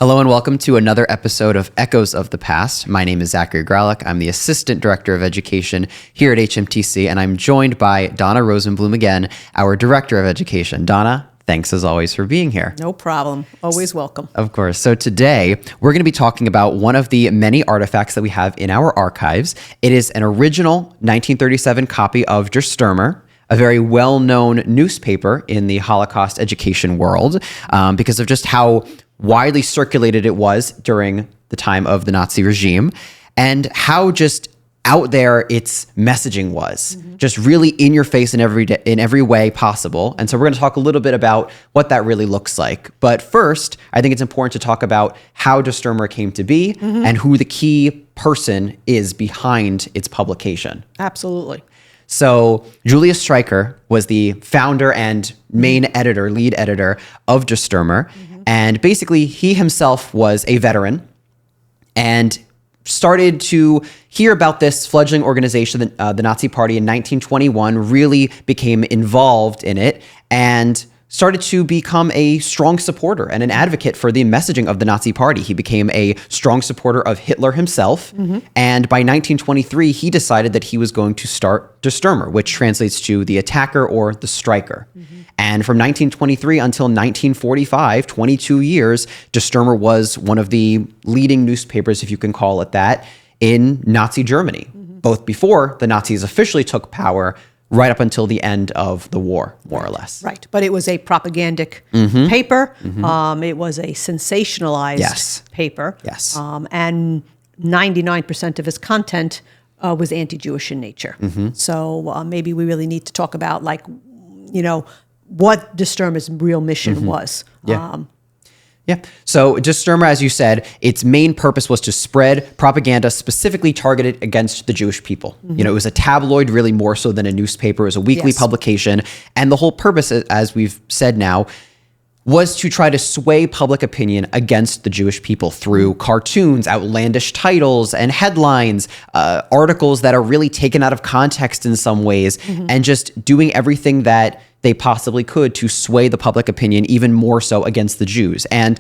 Hello and welcome to another episode of Echoes of the Past. My name is Zachary Graulich. I'm the Assistant Director of Education here at HMTC, and I'm joined by Donna Rosenblum again, our Director of Education. Donna, thanks as always for being here. No problem. Always welcome. Of course. So today, we're going to be talking about one of the many artifacts that we have in our archives. It is an original 1937 copy of Der Stürmer, a very well-known newspaper in the Holocaust education world because of just how widely circulated it was during the time of the Nazi regime and how just out there its messaging was, just really in your face in every way possible. And so we're going to talk a little bit about what that really looks like. But first, I think it's important to talk about how Der Stürmer came to be and who the key person is behind its publication. Absolutely. So Julius Streicher was the founder and main editor, lead editor of Der Stürmer. And basically, he himself was a veteran and started to hear about this fledgling organization, the Nazi Party in 1921, really became involved in it and started to become a strong supporter and an advocate for the messaging of the Nazi Party. He became a strong supporter of Hitler himself. And by 1923, he decided that he was going to start Der Stürmer, which translates to the attacker or the striker. And from 1923 until 1945, 22 years, Der Stürmer was one of the leading newspapers, if you can call it that, in Nazi Germany, both before the Nazis officially took power, right up until the end of the war, more or less. Right. But it was a propagandic paper. It was a sensationalized paper. Yes. And 99% of its content was anti-Jewish in nature. So maybe we really need to talk about, like, you know, what Der Stürmer's real mission was. Yeah. So Der Stürmer, as you said, its main purpose was to spread propaganda specifically targeted against the Jewish people. You know, it was a tabloid really more so than a newspaper. It was a weekly publication. And the whole purpose, as we've said now, was to try to sway public opinion against the Jewish people through cartoons, outlandish titles and headlines, articles that are really taken out of context in some ways, and just doing everything that they possibly could to sway the public opinion even more so against the Jews. And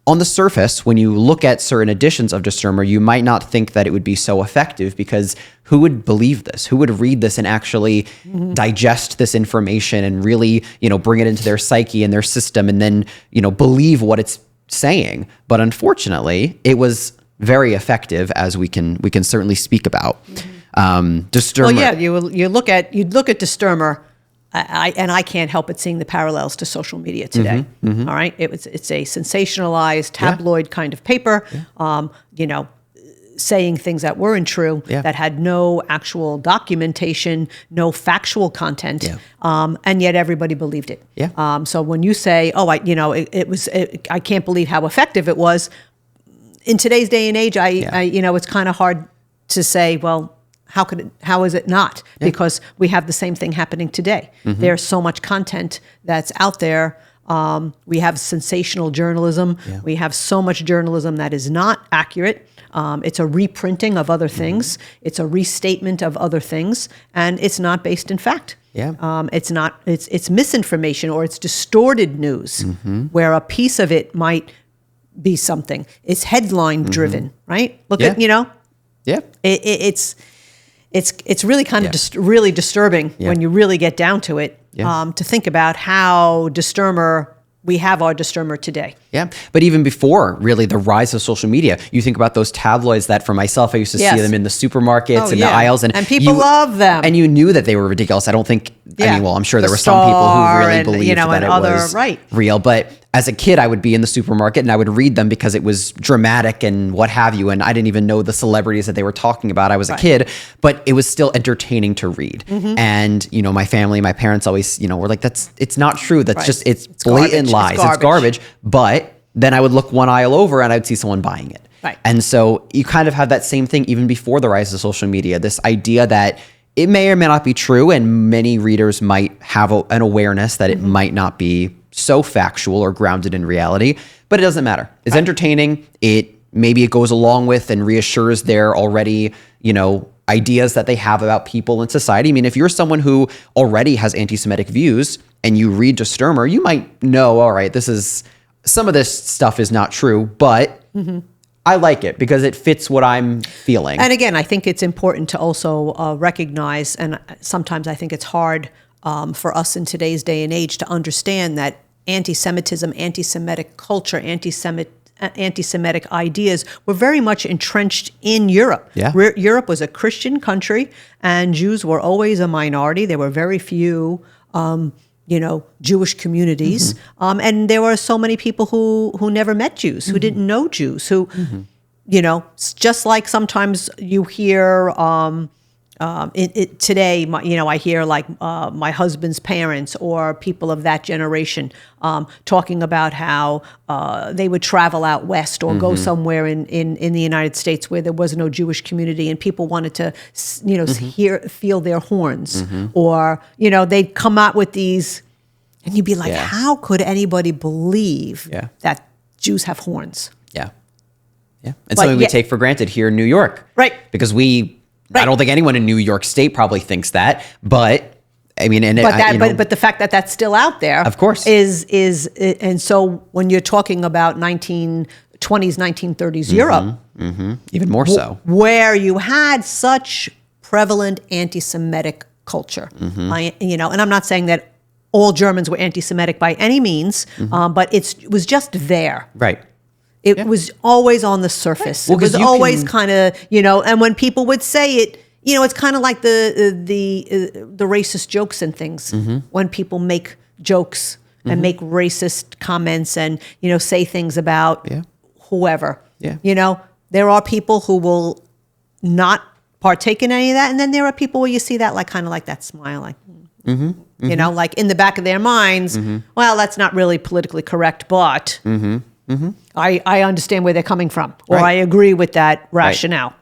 on the surface, when you look at certain editions of Der Stürmer, you might not think that it would be so effective because who would believe this? Who would read this and actually digest this information and really, you know, bring it into their psyche and their system and then, you know, believe what it's saying? But unfortunately, it was very effective, as we can certainly speak about. Der Stürmer. Well, yeah, you'd look at Der Stürmer. I can't help but seeing the parallels to social media today. All right, it's a sensationalized tabloid kind of paper. You know, saying things that weren't true, that had no actual documentation, no factual content, and yet everybody believed it. So when you say, "Oh, I can't believe how effective it was," in today's day and age, you know, it's kind of hard to say, well, how is it not? Because we have the same thing happening today. There's so much content that's out there. We have sensational journalism. We have so much journalism that is not accurate. It's a reprinting of other things. It's a restatement of other things, and it's not based in fact. It's misinformation, or it's distorted news, where a piece of it might be something. It's headline driven, right? Look at, you know, it's really kind of really disturbing when you really get down to it, to think about how we have our Der Stürmer today. But even before really the rise of social media, you think about those tabloids that for myself, I used to see them in the supermarkets and the aisles. And people love them. And you knew that they were ridiculous. I don't think, I mean, well, I'm sure there were some people who really believed that it was real. But as a kid, I would be in the supermarket and I would read them because it was dramatic and what have you. And I didn't even know the celebrities that they were talking about. I was a kid, but it was still entertaining to read. And, you know, my family, my parents always, you know, were like, it's not true. That's just, it's blatant lies. It's garbage. But then I would look one aisle over and I would see someone buying it. And so you kind of have that same thing even before the rise of social media, this idea that it may or may not be true, and many readers might have an awareness that it might not be so factual or grounded in reality, but it doesn't matter. It's entertaining. Maybe it goes along with and reassures their already, you know, ideas that they have about people and society. I mean, if you're someone who already has anti-Semitic views and you read Der Stürmer, you might know, all right, this is some of this stuff is not true, but I like it because it fits what I'm feeling. And again, I think it's important to also recognize, and sometimes I think it's hard for us in today's day and age to understand that anti-Semitism, anti-Semitic culture, anti-Semitic ideas were very much entrenched in Europe. Yeah. Europe was a Christian country, and Jews were always a minority. There were very few Jewish communities. And there were so many people who never met Jews, who didn't know Jews, who, just like sometimes you hear today, I hear like my husband's parents or people of that generation talking about how they would travel out west or go somewhere in the United States where there was no Jewish community, and people wanted to, feel their horns, or they'd come out with these, and you'd be like, how could anybody believe that Jews have horns? Yeah. And something we take for granted here in New York, right? Because I don't think anyone in New York State probably thinks that, but I mean, but the fact that that's still out there, of course, is and so when you're talking about 1920s, 1930s Europe, even more so, where you had such prevalent anti-Semitic culture, and I'm not saying that all Germans were anti-Semitic by any means, but it was just there, right? It was always on the surface. Well, it was always kind of, and when people would say it, it's kind of like the racist jokes and things. When people make jokes and make racist comments and, say things about whoever. There are people who will not partake in any of that. And then there are people where you see that kind of like that smile, like, like in the back of their minds, well, that's not really politically correct, but... I understand where they're coming from, or I agree with that rationale.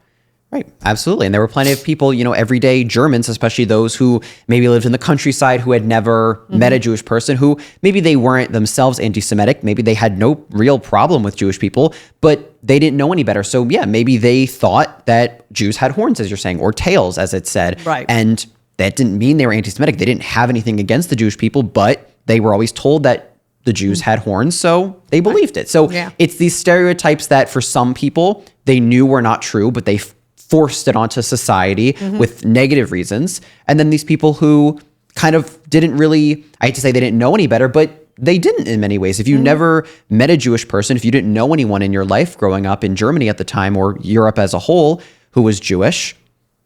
Right, absolutely. And there were plenty of people, everyday Germans, especially those who maybe lived in the countryside, who had never met a Jewish person, who maybe they weren't themselves anti-Semitic, maybe they had no real problem with Jewish people, but they didn't know any better. So maybe they thought that Jews had horns, as you're saying, or tails, as it said. Right. And that didn't mean they were anti-Semitic. They didn't have anything against the Jewish people, but they were always told that the Jews had horns, so they believed it. So it's these stereotypes that for some people, they knew were not true, but they forced it onto society with negative reasons. And then these people who kind of didn't really, I hate to say they didn't know any better, but they didn't in many ways. If you never met a Jewish person, if you didn't know anyone in your life growing up in Germany at the time, or Europe as a whole, who was Jewish,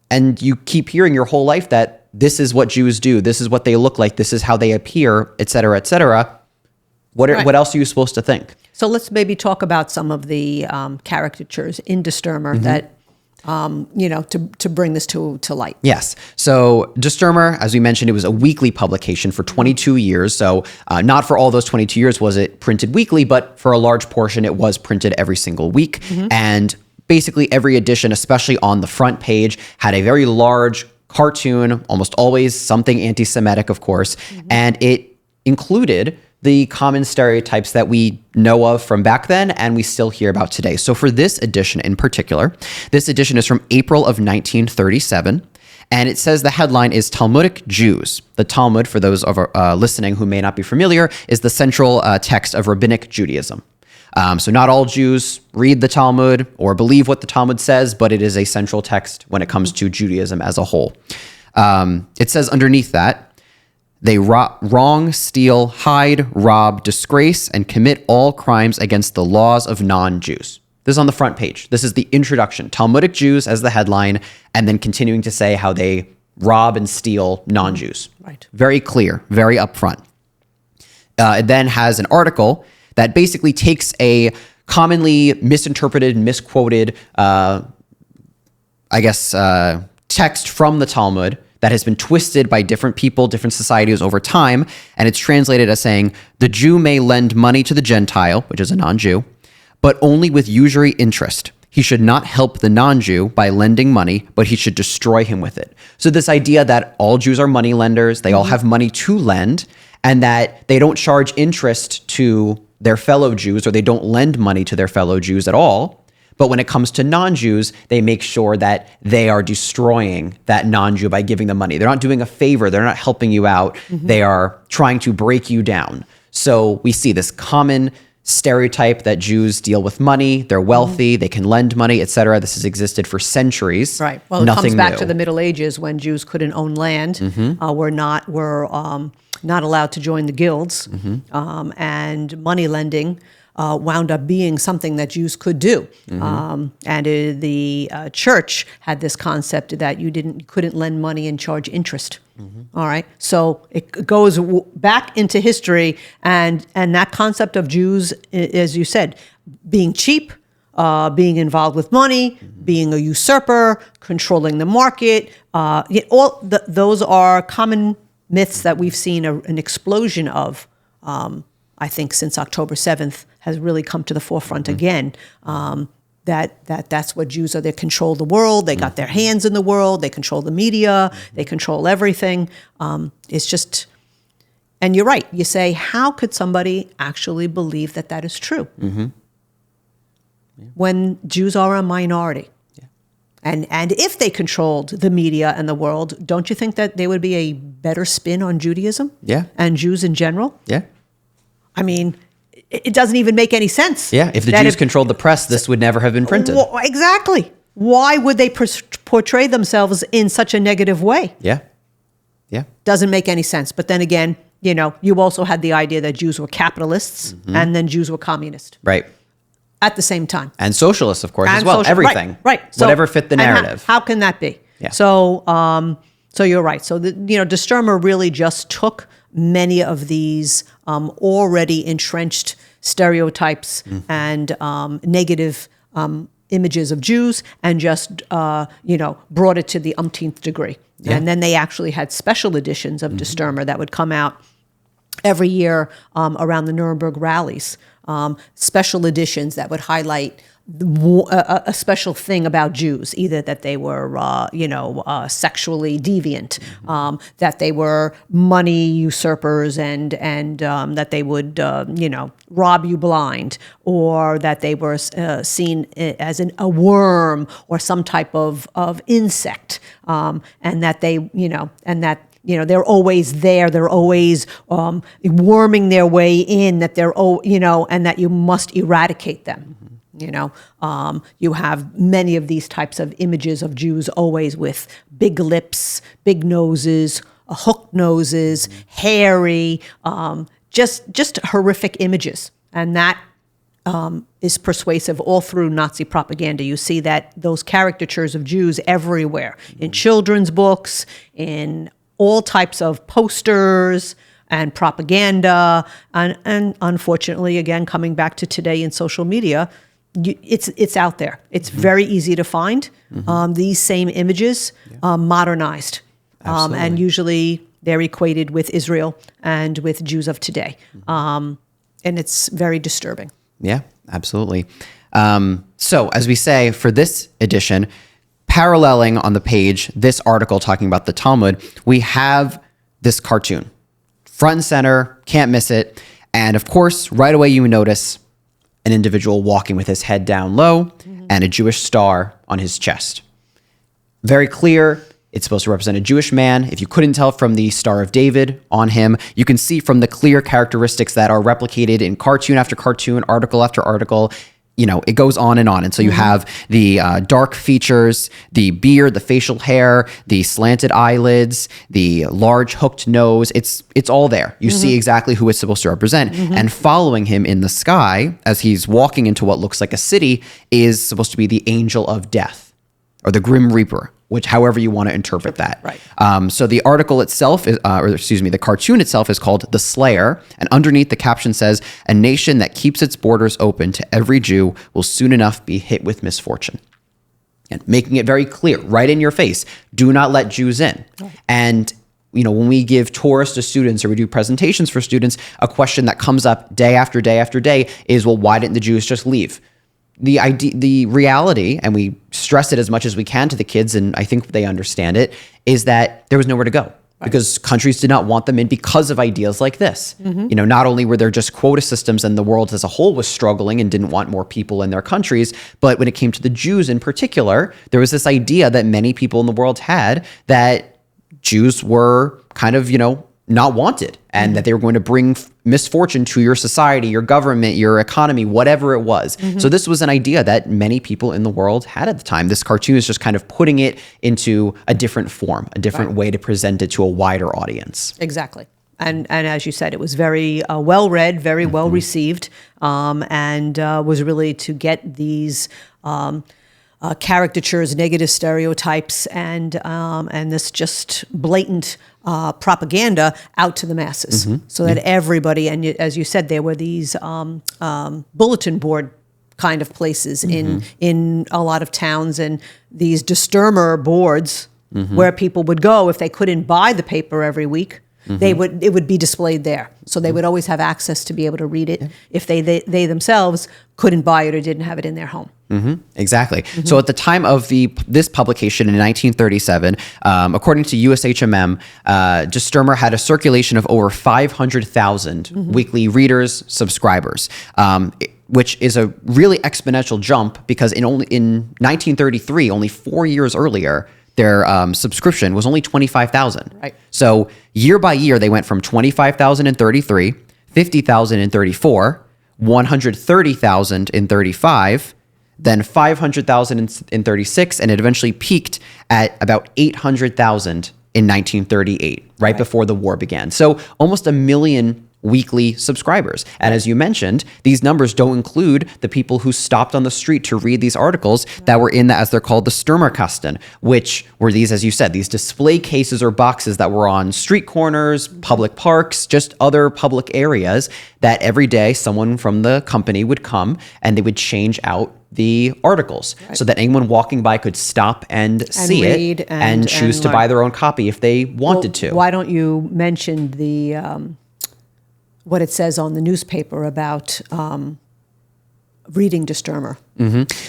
and you keep hearing your whole life that this is what Jews do, this is what they look like, this is how they appear, et cetera, what else are you supposed to think? So let's maybe talk about some of the caricatures in Stürmer that, to bring this to light. Yes. So Stürmer, as we mentioned, it was a weekly publication for 22 years. So not for all those 22 years was it printed weekly, but for a large portion, it was printed every single week. And basically every edition, especially on the front page, had a very large cartoon, almost always something anti-Semitic, of course. And it included the common stereotypes that we know of from back then and we still hear about today. So for this edition in particular, this edition is from April of 1937, and it says the headline is Talmudic Jews. The Talmud, for those of listening who may not be familiar, is the central text of Rabbinic Judaism. So not all Jews read the Talmud or believe what the Talmud says, but it is a central text when it comes to Judaism as a whole. It says underneath that, they wrong, steal, hide, rob, disgrace, and commit all crimes against the laws of non-Jews. This is on the front page. This is the introduction. Talmudic Jews as the headline, and then continuing to say how they rob and steal non-Jews. Right. Very clear, very upfront. It then has an article that basically takes a commonly misinterpreted, misquoted, text from the Talmud that has been twisted by different people, different societies over time, and it's translated as saying, the Jew may lend money to the Gentile, which is a non-Jew, but only with usury interest. He should not help the non-Jew by lending money, but he should destroy him with it. So this idea that all Jews are money lenders, they all have money to lend, and that they don't charge interest to their fellow Jews, or they don't lend money to their fellow Jews at all. But when it comes to non-Jews, they make sure that they are destroying that non-Jew by giving them money. They're not doing a favor. They're not helping you out. They are trying to break you down. So we see this common stereotype that Jews deal with money, they're wealthy, they can lend money, etc. This has existed for centuries. Right. Well, it comes back to the Middle Ages when Jews couldn't own land, were not allowed to join the guilds, and money lending wound up being something that Jews could do. The church had this concept that you couldn't lend money and charge interest. All right, so it goes back into history, and that concept of Jews, as you said, being cheap, being involved with money, being a usurper, controlling the market, those are common myths that we've seen an explosion of. I think since October 7th has really come to the forefront again. That's what Jews are. They control the world. They got their hands in the world. They control the media. They control everything. It's just, and you're right. You say, how could somebody actually believe that that is true? When Jews are a minority? And if they controlled the media and the world, don't you think that there would be a better spin on Judaism? And Jews in general? I mean, it doesn't even make any sense. If the Jews controlled the press, this would never have been printed. Well, exactly. Why would they portray themselves in such a negative way? Doesn't make any sense. But then again, you also had the idea that Jews were capitalists and then Jews were communists. Right. At the same time. And socialists, of course, as well. Everything. Right. So, whatever fit the narrative. How can that be? So you're right. So, De Stürmer really just took many of these already entrenched stereotypes and negative images of Jews and just, brought it to the umpteenth degree. And then they actually had special editions of De Stürmer that would come out every year around the Nuremberg rallies. Special editions that would highlight a special thing about Jews, either that they were, sexually deviant, that they were money usurpers, and that they would, rob you blind, or that they were seen as a worm or some type of insect, and that they, they're always there. They're always worming their way in. That they're, and that you must eradicate them. You have many of these types of images of Jews always with big lips, big noses, hooked noses, hairy, just horrific images. And that is persuasive all through Nazi propaganda. You see that those caricatures of Jews everywhere, in children's books, in all types of posters and propaganda. And unfortunately, again, coming back to today in social media, it's out there. It's very easy to find these same images modernized. And usually they're equated with Israel and with Jews of today. And it's very disturbing. Yeah, absolutely. So as we say, for this edition, paralleling on the page, this article talking about the Talmud, we have this cartoon. Front and center, can't miss it. And of course, right away you notice an individual walking with his head down low and a Jewish star on his chest. Very clear. It's supposed to represent a Jewish man. If you couldn't tell from the Star of David on him, you can see from the clear characteristics that are replicated in cartoon after cartoon, article after article. It goes on. And so you have the dark features, the beard, the facial hair, the slanted eyelids, the large hooked nose. It's all there. You see exactly who it's supposed to represent. And following him in the sky as he's walking into what looks like a city is supposed to be the angel of death or the Grim Reaper, which however you want to interpret that. Right. So the article itself, the cartoon itself is called The Slayer. And underneath the caption says, "A nation that keeps its borders open to every Jew will soon enough be hit with misfortune." And making it very clear, right in your face, do not let Jews in. Right. And when we give tours to students or we do presentations for students, a question that comes up day after day after day is, well, why didn't the Jews just leave? The reality, and we stress it as much as we can to the kids, and I think they understand it, is that there was nowhere to go. Because countries did not want them in because of ideas like this. Not only were there just quota systems and the world as a whole was struggling and didn't want more people in their countries, but when it came to the Jews in particular, there was this idea that many people in the world had that Jews were kind of, not wanted, and that they were going to bring misfortune to your society, your government, your economy, whatever it was. So this was an idea that many people in the world had at the time. This cartoon is just kind of putting it into a different form, a different way to present it to a wider audience. Exactly. And as you said, it was very well read, very well received, and was really to get these caricatures, negative stereotypes, and this just blatant propaganda out to the masses, so that everybody, and as you said, there were these bulletin board kind of places in a lot of towns, and these Stürmer boards where people would go if they couldn't buy the paper every week. It would be displayed there, so they would always have access to be able to read it if they themselves couldn't buy it or didn't have it in their home. Exactly. So at the time of this publication in 1937, according to USHMM, Stürmer had a circulation of over 500,000 weekly readers, subscribers, which is a really exponential jump because in 1933, only 4 years earlier, their subscription was only 25,000. Right. So year by year, they went from 25,000 in 33, 50,000 in 34, 130,000 in 35, then 500,000 in 36, and it eventually peaked at about 800,000 in 1938, right before the war began. So almost 1 million weekly subscribers. And as you mentioned, these numbers don't include the people who stopped on the street to read these articles that were in as they're called, the Stürmerkasten, which were these, as you said, these display cases or boxes that were on street corners, public parks, just other public areas that every day someone from the company would come and they would change out the articles so that anyone walking by could stop and see it and choose to buy their own copy if they wanted to. Why don't you mention the what it says on the newspaper about reading Stürmer,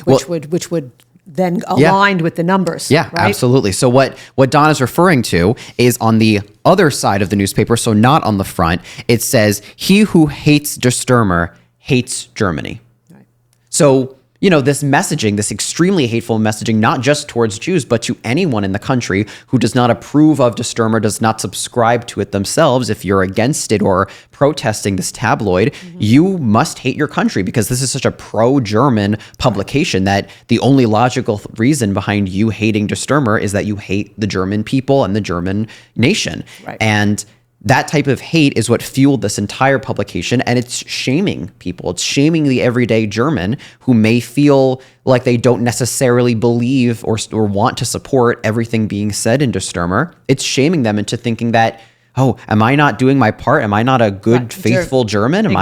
which would then aligned with the numbers. Yeah, right? Absolutely. So what Donna's referring to is on the other side of the newspaper, so not on the front. It says, "He who hates Stürmer hates Germany." Right. So, this messaging, this extremely hateful messaging, not just towards Jews, but to anyone in the country who does not approve of Stürmer, does not subscribe to it themselves. If you're against it or protesting this tabloid, you must hate your country because this is such a pro-German publication that the only logical reason behind you hating Stürmer is that you hate the German people and the German nation. Right. And that type of hate is what fueled this entire publication, and it's shaming people. It's shaming the everyday German who may feel like they don't necessarily believe or want to support everything being said in Stürmer. It's shaming them into thinking that, oh, am I not doing my part? Am I not a good, faithful German? Am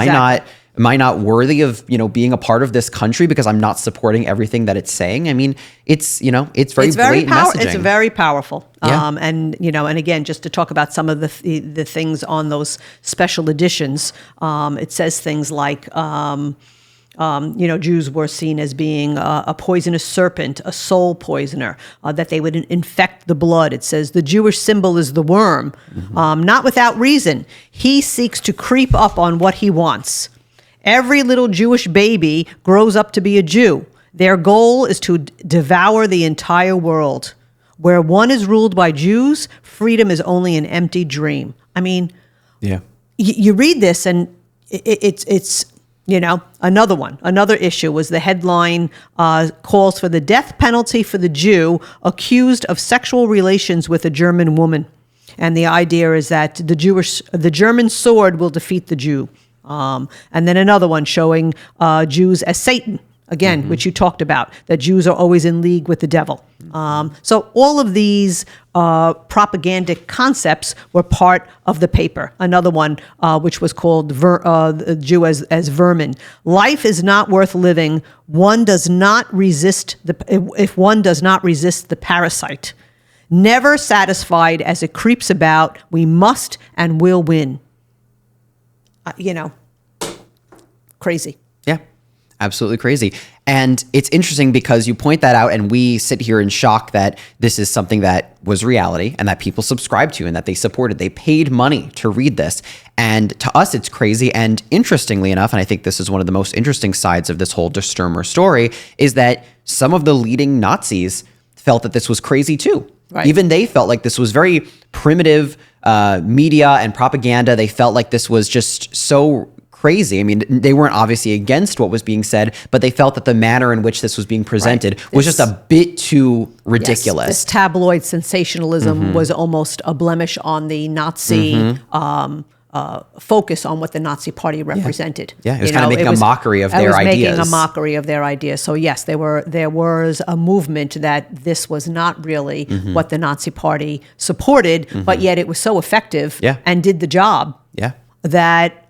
I not worthy of, being a part of this country because I'm not supporting everything that it's saying? I mean, it's very blatant messaging. It's very powerful. Yeah. And again, just to talk about some of the things on those special editions, it says things like, Jews were seen as being a poisonous serpent, a soul poisoner, that they would infect the blood. It says the Jewish symbol is the worm, not without reason. He seeks to creep up on what he wants. Every little Jewish baby grows up to be a Jew. Their goal is to devour the entire world. Where one is ruled by Jews, freedom is only an empty dream. I mean, you read this and it's another issue was the headline calls for the death penalty for the Jew accused of sexual relations with a German woman. And the idea is that the German sword will defeat the Jew. And then another one showing Jews as Satan, again, which you talked about, that Jews are always in league with the devil. So all of these propagandic concepts were part of the paper. Another one, which was called the Jew as vermin. Life is not worth living. If one does not resist the parasite. Never satisfied as it creeps about, we must and will win. Crazy. Yeah, absolutely crazy. And it's interesting because you point that out and we sit here in shock that this is something that was reality and that people subscribed to and that they supported. They paid money to read this. And to us, it's crazy. And interestingly enough, and I think this is one of the most interesting sides of this whole Stürmer story, is that some of the leading Nazis felt that this was crazy too. Right. Even they felt like this was very primitive media and propaganda, they felt like this was just so crazy. I mean, they weren't obviously against what was being said, but they felt that the manner in which this was being presented was just a bit too ridiculous. Yes, this tabloid sensationalism was almost a blemish on the Nazi focus on what the Nazi Party represented. Yeah, it was kind of making a mockery of their ideas. Making a mockery of their ideas. So yes, there was a movement that this was not really what the Nazi Party supported, but yet it was so effective and did the job that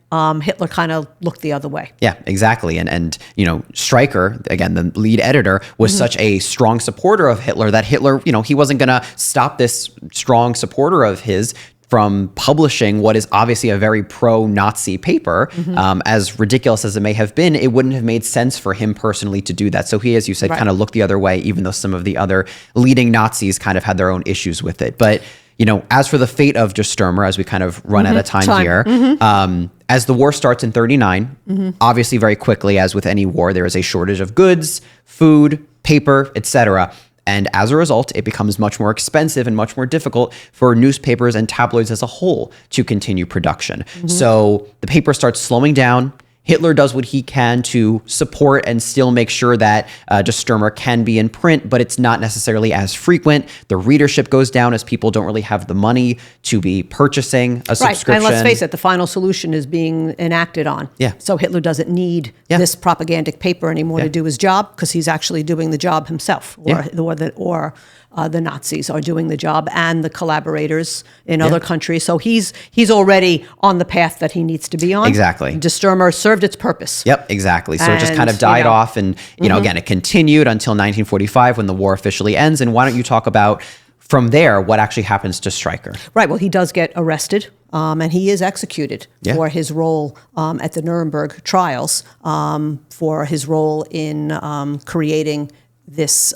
Hitler kind of looked the other way. Yeah, exactly. And you know, Streicher, again, the lead editor, was such a strong supporter of Hitler that Hitler, you know, he wasn't going to stop this strong supporter of his from publishing what is obviously a very pro-Nazi paper. As ridiculous as it may have been, it wouldn't have made sense for him personally to do that. So he, as you said, kind of looked the other way, even though some of the other leading Nazis kind of had their own issues with it. But you know, as for the fate of Stürmer, as we kind of run out of time here, as the war starts in 39, obviously very quickly, as with any war, there is a shortage of goods, food, paper, etc. And as a result, it becomes much more expensive and much more difficult for newspapers and tabloids as a whole to continue production. So the paper starts slowing down. Hitler does what he can to support and still make sure that Stürmer can be in print, but it's not necessarily as frequent. The readership goes down as people don't really have the money to be purchasing a subscription. And let's face it, the final solution is being enacted on. So Hitler doesn't need this propagandic paper anymore to do his job, because he's actually doing the job himself, or the Nazis are doing the job, and the collaborators in other countries. So he's already on the path that he needs to be on. Exactly. Stürmer served its purpose. Yep, exactly. So it just kind of died off, and you know, again, it continued until 1945 when the war officially ends. And why don't you talk about from there what actually happens to Streicher? Right. Well, he does get arrested, and he is executed for his role at the Nuremberg trials, for his role in creating this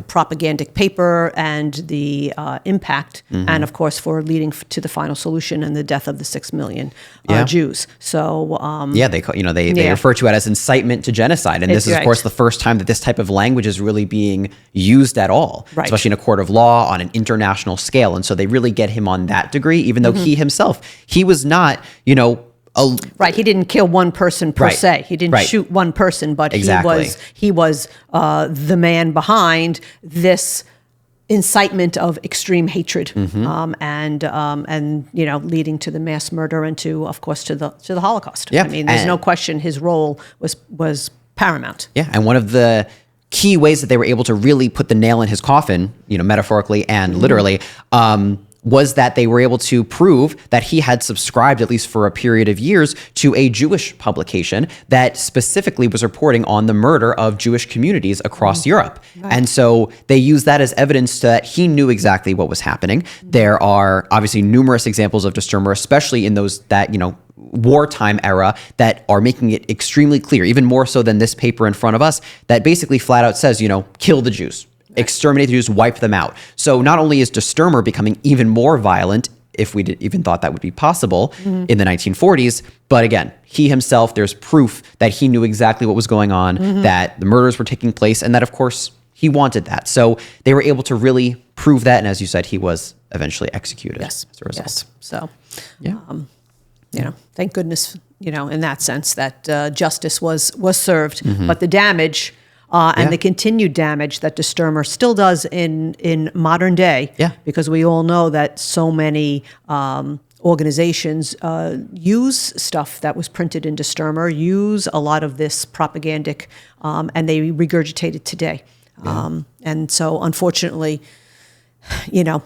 propagandic paper and the impact, and of course for leading to the final solution and the death of the 6 million Jews. So they refer to it as incitement to genocide, and this is of course the first time that this type of language is really being used at all, especially in a court of law on an international scale. And so they really get him on that degree, even though he himself, he was not, you know, he didn't kill one person per se. He didn't shoot one person, but he was the man behind this incitement of extreme hatred, and you know, leading to the mass murder and to, of course, to the Holocaust. I mean, there's no question his role was paramount. Yeah, and one of the key ways that they were able to really put the nail in his coffin, you know, metaphorically and literally, was that they were able to prove that he had subscribed, at least for a period of years, to a Jewish publication that specifically was reporting on the murder of Jewish communities across Europe. And so they used that as evidence that he knew exactly what was happening. There are obviously numerous examples of Stürmer, especially in those that, you know, wartime era, that are making it extremely clear, even more so than this paper in front of us, that basically flat out says, you know, kill the Jews. Exterminate the Jews, wipe them out. So not only is Stürmer becoming even more violent, if we even thought that would be possible in the 1940s, but again, he himself, there's proof that he knew exactly what was going on, that the murders were taking place, and that, of course, he wanted that. So they were able to really prove that, and as you said, he was eventually executed as a result. So, you know, thank goodness, you know, in that sense, that justice was served, but the damage and the continued damage that Stürmer still does in modern day, because we all know that so many organizations use stuff that was printed in Stürmer, use a lot of this propagandic, and they regurgitate it today. And so, unfortunately, you know,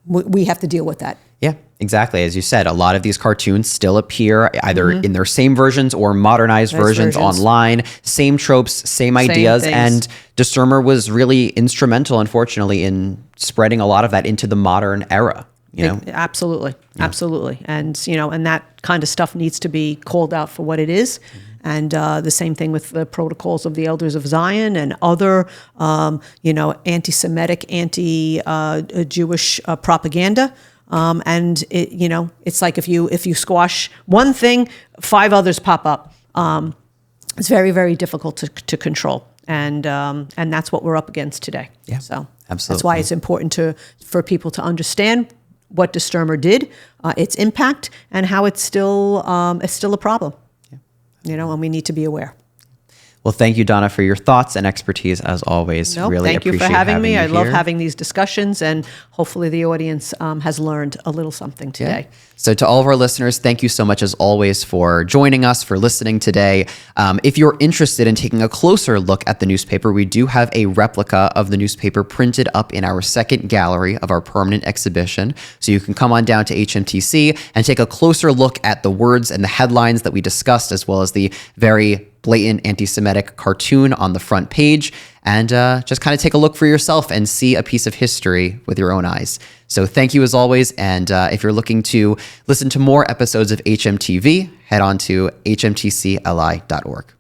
we have to deal with that. Yeah, exactly. As you said, a lot of these cartoons still appear either in their same versions or modernized versions online. Same tropes, same ideas. Things. And Stürmer was really instrumental, unfortunately, in spreading a lot of that into the modern era. You know? Absolutely. And, you know, and that kind of stuff needs to be called out for what it is. And the same thing with the protocols of the Elders of Zion and other, you know, anti-Semitic, anti-Jewish propaganda. And it, you know, it's like if you squash one thing, 5 others pop up. It's very, very difficult to control, and that's what we're up against today. Yeah, so absolutely. that's why it's important for people to understand what the Stürmer did, its impact, and how it's still a problem. And we need to be aware. Well, thank you, Donna, for your thoughts and expertise as always. Really thank you appreciate for having me. I love here. having these discussions, and hopefully the audience has learned a little something today. Yeah. So to all of our listeners, thank you so much as always for joining us, for listening today. If you're interested in taking a closer look at the newspaper, we do have a replica of the newspaper printed up in our second gallery of our permanent exhibition. So you can come on down to HMTC and take a closer look at the words and the headlines that we discussed, as well as the very blatant anti-Semitic cartoon on the front page, and just kind of take a look for yourself and see a piece of history with your own eyes. So thank you as always, and if you're looking to listen to more episodes of HMTV, head on to hmtcli.org.